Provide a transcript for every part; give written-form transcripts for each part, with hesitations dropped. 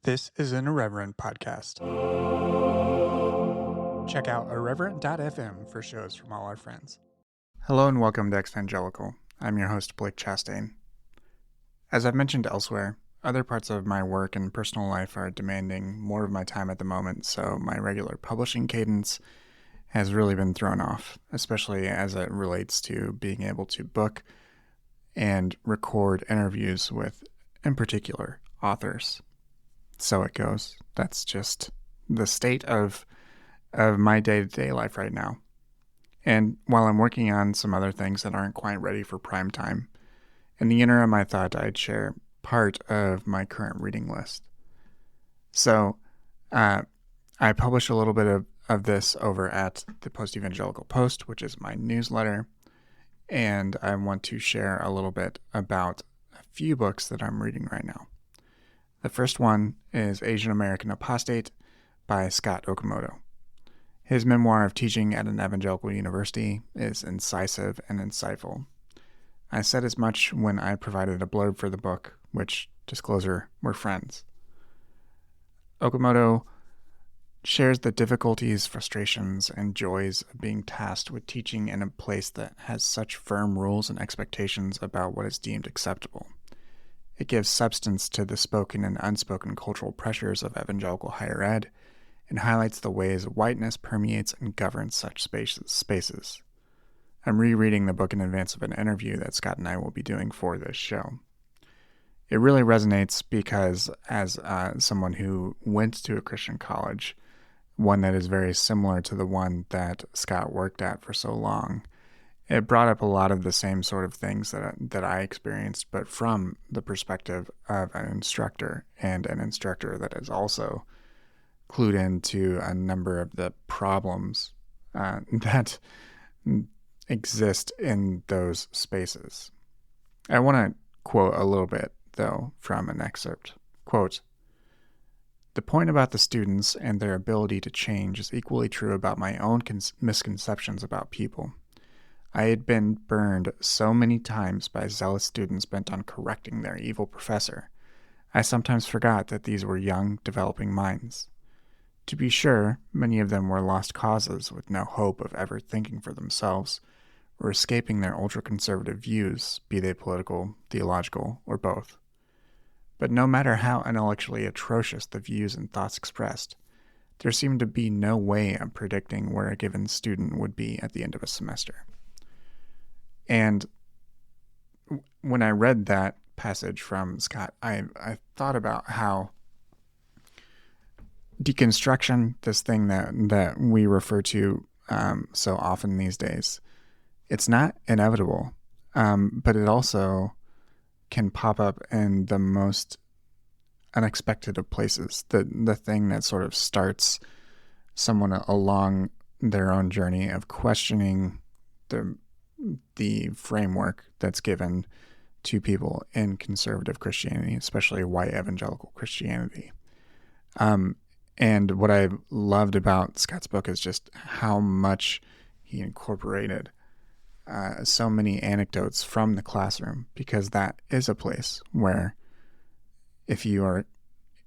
This is an Irreverent podcast. Check out irreverent.fm for shows from all our friends. Hello and welcome to Exvangelical. I'm your host, Blake Chastain. As I've mentioned elsewhere, other parts of my work and personal life are demanding more of my time at the moment, so my regular publishing cadence has really been thrown off, especially as it relates to being able to book and record interviews with, in particular, authors. So it goes. That's just the state of my day-to-day life right now. And while I'm working on some other things that aren't quite ready for prime time, in the interim I thought I'd share part of my current reading list. So I publish a little bit of this over at the Post-Evangelical Post, which is my newsletter, and I want to share a little bit about a few books that I'm reading right now. The first one is Asian American Apostate by Scott Okamoto. His memoir of teaching at an evangelical university is incisive and insightful. I said as much when I provided a blurb for the book, which, disclosure, we're friends. Okamoto shares the difficulties, frustrations, and joys of being tasked with teaching in a place that has such firm rules and expectations about what is deemed acceptable. It gives substance to the spoken and unspoken cultural pressures of evangelical higher ed and highlights the ways whiteness permeates and governs such spaces. I'm rereading the book in advance of an interview that Scott and I will be doing for this show. It really resonates because as someone who went to a Christian college, one that is very similar to the one that Scott worked at for so long, it brought up a lot of the same sort of things that I experienced, but from the perspective of an instructor, and an instructor that is also clued into a number of the problems that exist in those spaces. I want to quote a little bit, though, from an excerpt. Quote, "The point about the students and their ability to change is equally true about my own misconceptions about people. I had been burned so many times by zealous students bent on correcting their evil professor. I sometimes forgot that these were young, developing minds. To be sure, many of them were lost causes with no hope of ever thinking for themselves or escaping their ultra-conservative views, be they political, theological, or both. But no matter how intellectually atrocious the views and thoughts expressed, there seemed to be no way of predicting where a given student would be at the end of a semester." And when I read that passage from Scott, I thought about how deconstruction, this thing that we refer to so often these days, it's not inevitable, but it also can pop up in the most unexpected of places. The thing that sort of starts someone along their own journey of questioning the framework that's given to people in conservative Christianity, especially white evangelical Christianity. And what I loved about Scott's book is just how much he incorporated so many anecdotes from the classroom, because that is a place where if you are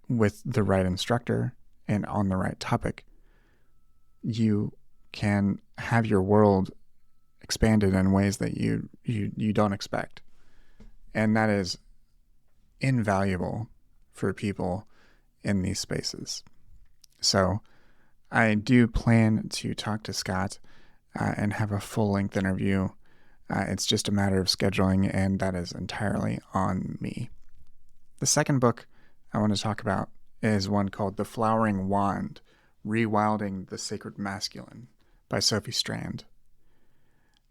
with the right instructor and on the right topic, you can have your world expanded in ways that you don't expect. And that is invaluable for people in these spaces. So I do plan to talk to Scott and have a full-length interview. It's just a matter of scheduling, and that is entirely on me. The second book I want to talk about is one called The Flowering Wand, Rewilding the Sacred Masculine by Sophie Strand.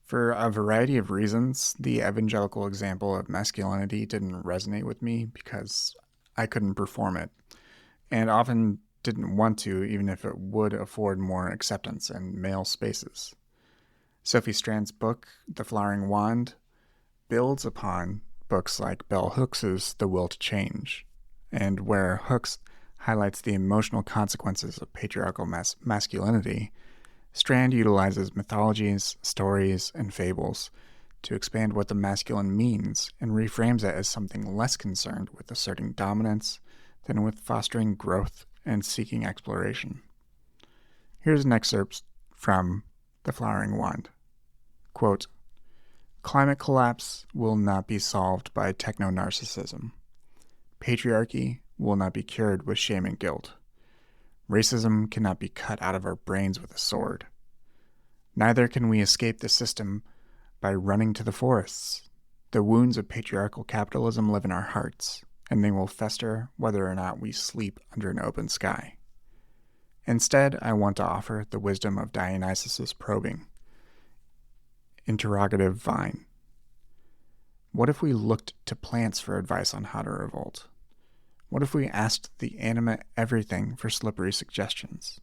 For a variety of reasons, the evangelical example of masculinity didn't resonate with me because I couldn't perform it, and often didn't want to, even if it would afford more acceptance in male spaces. Sophie Strand's book, The Flowering Wand, builds upon books like Bell Hooks's The Will to Change, and where Hooks highlights the emotional consequences of patriarchal masculinity, Strand utilizes mythologies, stories, and fables to expand what the masculine means and reframes it as something less concerned with asserting dominance than with fostering growth and seeking exploration. Here's an excerpt from The Flowering Wand. Quote, "Climate collapse will not be solved by techno-narcissism. Patriarchy will not be cured with shame and guilt. Racism cannot be cut out of our brains with a sword. Neither can we escape the system by running to the forests. The wounds of patriarchal capitalism live in our hearts, and they will fester whether or not we sleep under an open sky. Instead, I want to offer the wisdom of Dionysus's probing, interrogative vine. What if we looked to plants for advice on how to revolt? What if we asked the animate everything for slippery suggestions?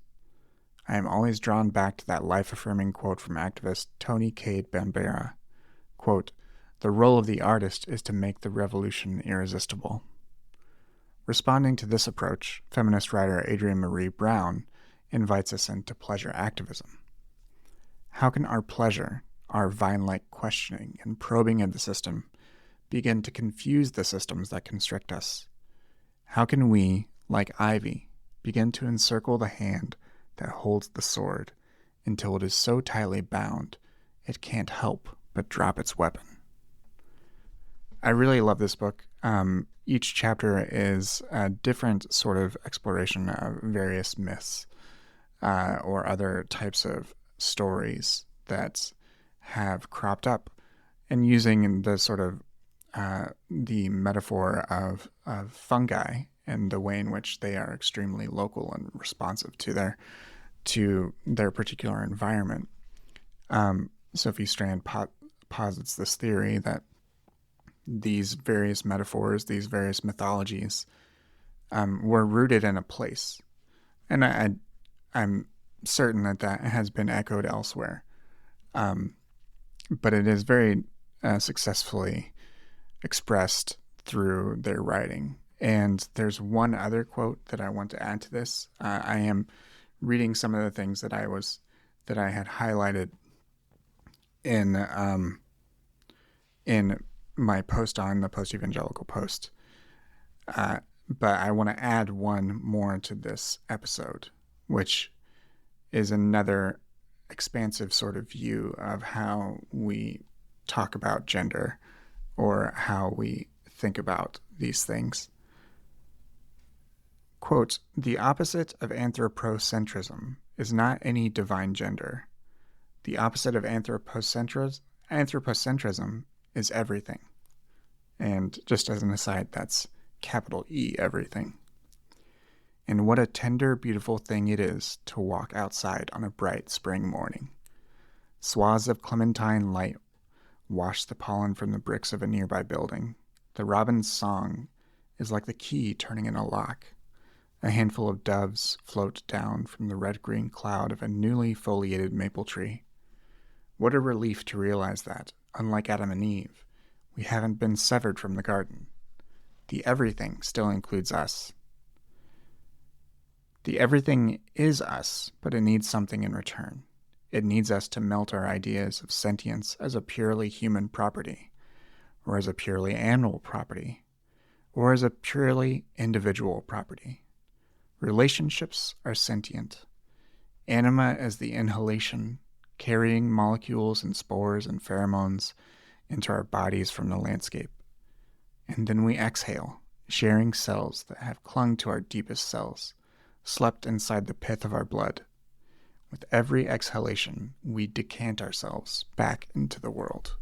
I am always drawn back to that life-affirming quote from activist Tony Cade Bambera. Quote, "The role of the artist is to make the revolution irresistible." Responding to this approach, feminist writer Adrienne Marie Brown invites us into pleasure activism. How can our pleasure, our vine-like questioning and probing of the system, begin to confuse the systems that constrict us? How can we, like ivy, begin to encircle the hand that holds the sword until it is so tightly bound it can't help but drop its weapon? I really love this book. Each chapter is a different sort of exploration of various myths or other types of stories that have cropped up, and using the sort of the metaphor of fungi and the way in which they are extremely local and responsive to their particular environment. Sophie Strand posits this theory that these various metaphors, these various mythologies, were rooted in a place, and I'm certain that has been echoed elsewhere, but it is very successfully expressed through their writing. And there's one other quote that I want to add to this. I am reading some of the things that I had highlighted in my post on the Post-Evangelical Post, but I want to add one more to this episode, which is another expansive sort of view of how we talk about gender or how we think about these things. Quote, "The opposite of anthropocentrism is not any divine gender. The opposite of anthropocentrism is everything." And just as an aside, that's capital E, everything. "And what a tender, beautiful thing it is to walk outside on a bright spring morning. Swaths of clementine light wash the pollen from the bricks of a nearby building. The robin's song is like the key turning in a lock. A handful of doves float down from the red-green cloud of a newly foliated maple tree. What a relief to realize that, unlike Adam and Eve, we haven't been severed from the garden. The everything still includes us. The everything is us, but it needs something in return. It needs us to melt our ideas of sentience as a purely human property, or as a purely animal property, or as a purely individual property. Relationships are sentient. Anima is the inhalation, carrying molecules and spores and pheromones into our bodies from the landscape. And then we exhale, sharing cells that have clung to our deepest cells, slept inside the pith of our blood. With every exhalation, we decant ourselves back into the world."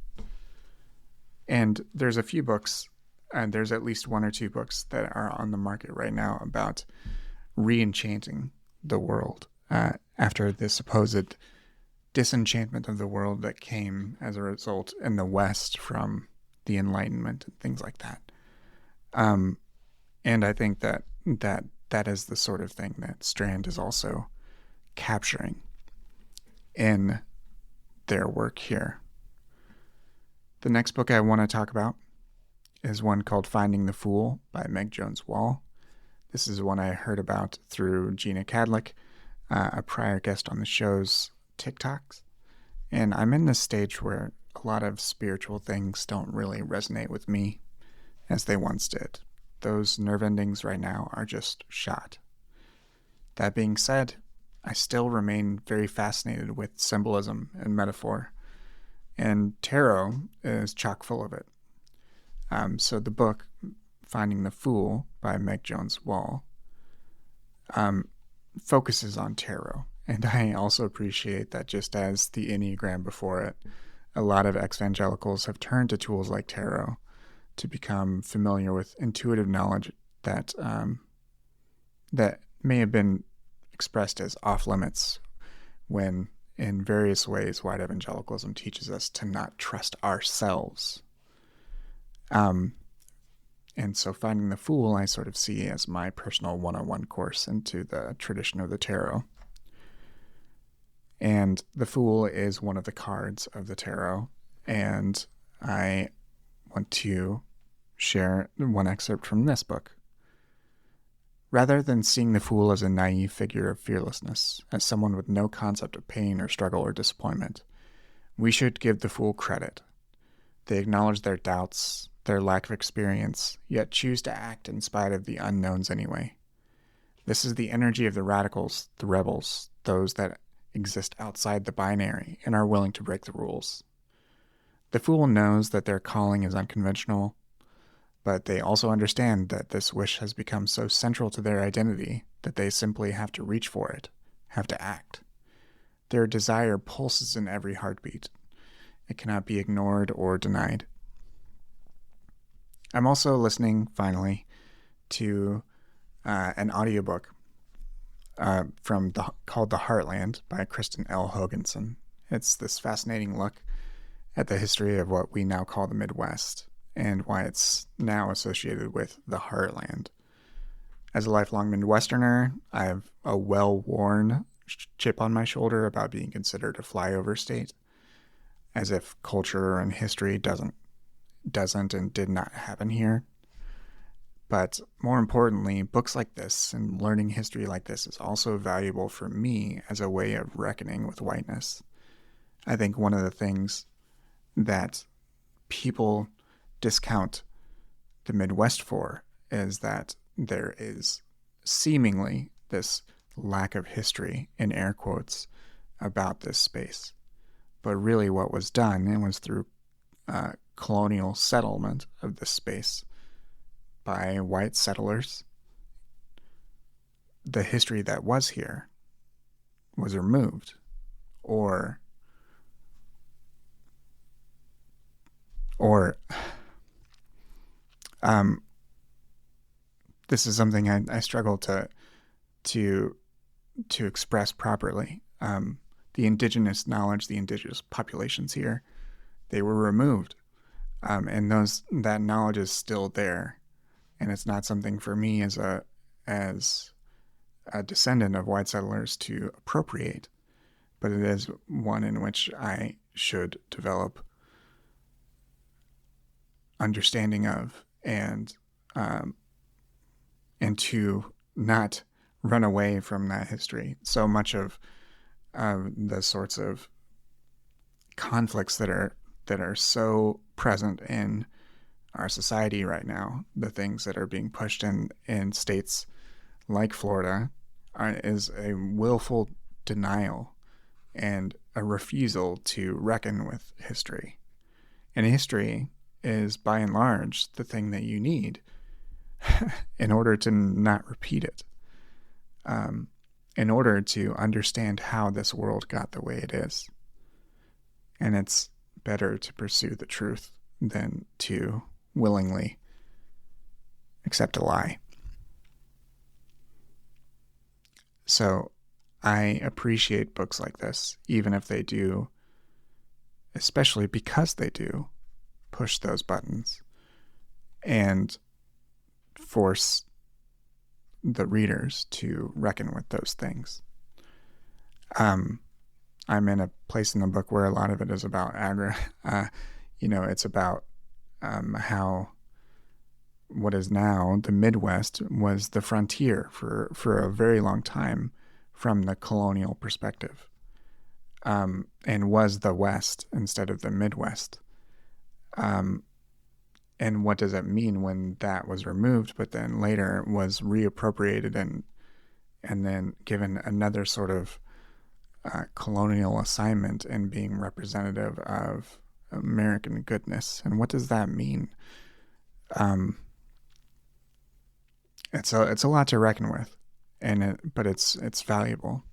And there's a few books, and there's at least one or two books that are on the market right now about re-enchanting the world after the supposed disenchantment of the world that came as a result in the West from the Enlightenment and things like that. And I think that is the sort of thing that Strand is also capturing in their work here. The next book I want to talk about is one called Finding the Fool by Meg Jones Wall. This is one I heard about through Gina Cadlick, a prior guest on the show's TikToks. And I'm in this stage where a lot of spiritual things don't really resonate with me as they once did. those nerve endings right now are just shot. That being said, I still remain very fascinated with symbolism and metaphor, and tarot is chock full of it. So the book, Finding the Fool by Meg Jones Wall, focuses on tarot. And I also appreciate that just as the Enneagram before it, a lot of exvangelicals have turned to tools like tarot to become familiar with intuitive knowledge that that may have been expressed as off limits, when in various ways white evangelicalism teaches us to not trust ourselves. And so Finding the Fool I sort of see as my personal 101 course into the tradition of the tarot. And the Fool is one of the cards of the tarot, and I want to share one excerpt from this book. Rather than seeing the Fool as a naive figure of fearlessness, as someone with no concept of pain or struggle or disappointment, we should give the Fool credit. They acknowledge their doubts, their lack of experience, yet choose to act in spite of the unknowns anyway. This is the energy of the radicals, the rebels, those that exist outside the binary and are willing to break the rules. The Fool knows that their calling is unconventional, but they also understand that this wish has become so central to their identity that they simply have to reach for it, have to act. Their desire pulses in every heartbeat. It cannot be ignored or denied. I'm also listening, finally, to an audiobook called The Heartland by Kristin L. Hoganson. It's this fascinating look at the history of what we now call the Midwest and why it's now associated with the Heartland. As a lifelong Midwesterner, I have a well-worn chip on my shoulder about being considered a flyover state, as if culture and history doesn't and did not happen here. But more importantly, books like this and learning history like this is also valuable for me as a way of reckoning with whiteness. I think one of the things that people discount the Midwest for is that there is seemingly this lack of history, in air quotes, about this space. But really what was done, it was through colonial settlement of this space by white settlers. The history that was here was removed, or this is something I struggle to express properly. The indigenous knowledge, the indigenous populations here, they were removed, and that knowledge is still there, and it's not something for me as a descendant of white settlers to appropriate, but it is one in which I should develop understanding of, and to not run away from that history. So much of the sorts of conflicts that are so present in our society right now, the things that are being pushed in states like Florida, is a willful denial and a refusal to reckon with history. And history is, by and large, the thing that you need in order to not repeat it, in order to understand how this world got the way it is. And it's better to pursue the truth than to willingly accept a lie. So I appreciate books like this, even if they do, especially because they do, push those buttons and force the readers to reckon with those things. I'm in a place in the book where a lot of it is about it's about how what is now the Midwest was the frontier for a very long time from the colonial perspective, and was the West instead of the Midwest. And And what does it mean when that was removed, but then later was reappropriated and then given another sort of colonial assignment and being representative of American goodness? And what does that mean? It's a lot to reckon with, but it's valuable.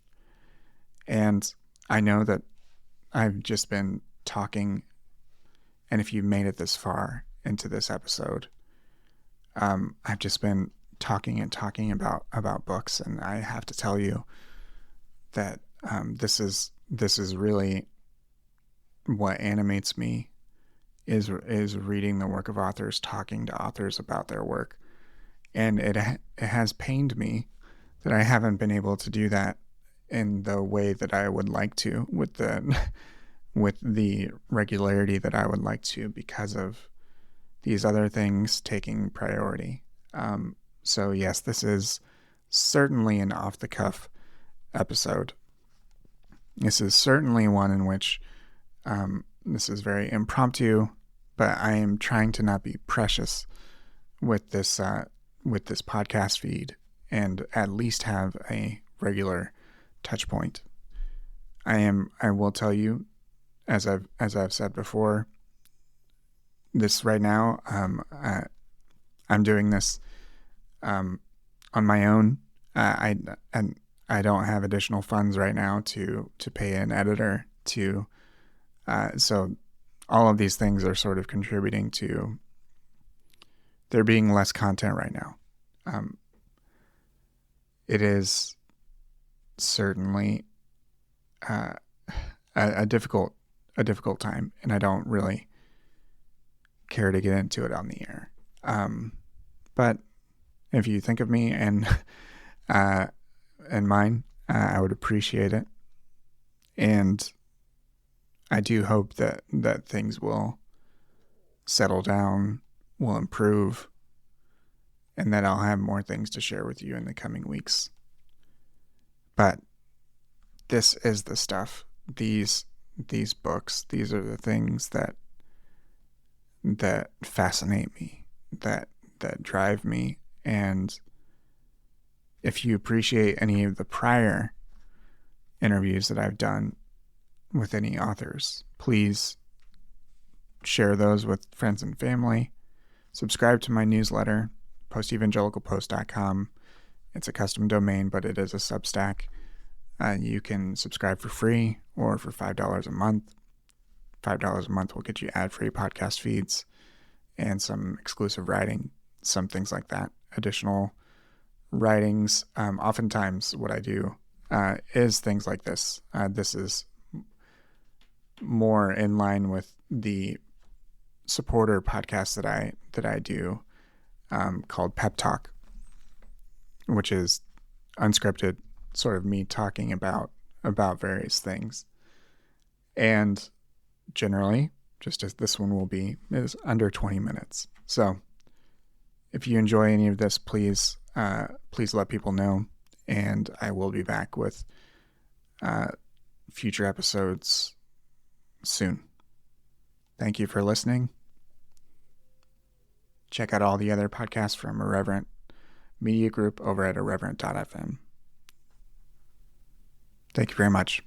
And I know that I've just been talking, and if you made it this far into this episode, I've just been talking and talking about books, and I have to tell you that this is really what animates me is reading the work of authors, talking to authors about their work, and it has pained me that I haven't been able to do that in the way that I would like to, with the regularity that I would like to, because of these other things taking priority. So yes, this is certainly an off-the-cuff episode. This is certainly one in which this is very impromptu, but I am trying to not be precious with this podcast feed, and at least have a regular touch point. I will tell you, as I've said before, this right now, I'm doing this on my own. I don't have additional funds right now to pay an editor to, so all of these things are sort of contributing to there being less content right now. It is certainly a difficult time, and I don't really care to get into it on the air. But if you think of me and mine, I would appreciate it. And I do hope that things will settle down, will improve, and that I'll have more things to share with you in the coming weeks. But this is the stuff. These books, these are the things that fascinate me, that drive me. And if you appreciate any of the prior interviews that I've done with any authors, please share those with friends and family. Subscribe to my newsletter, postevangelicalpost.com. It's a custom domain, but it is a Substack. You can subscribe for free or for $5 a month. $5 a month will get you ad-free podcast feeds and some exclusive writing, some things like that, additional writings. Oftentimes what I do is things like this. This is more in line with the supporter podcast that I do, called Pep Talk, which is unscripted, sort of me talking about various things. And generally, just as this one will be, is under 20 minutes. So if you enjoy any of this, please let people know, and I will be back with future episodes soon. Thank you for listening. Check out all the other podcasts from Irreverent Media Group over at irreverent.fm. Thank you very much.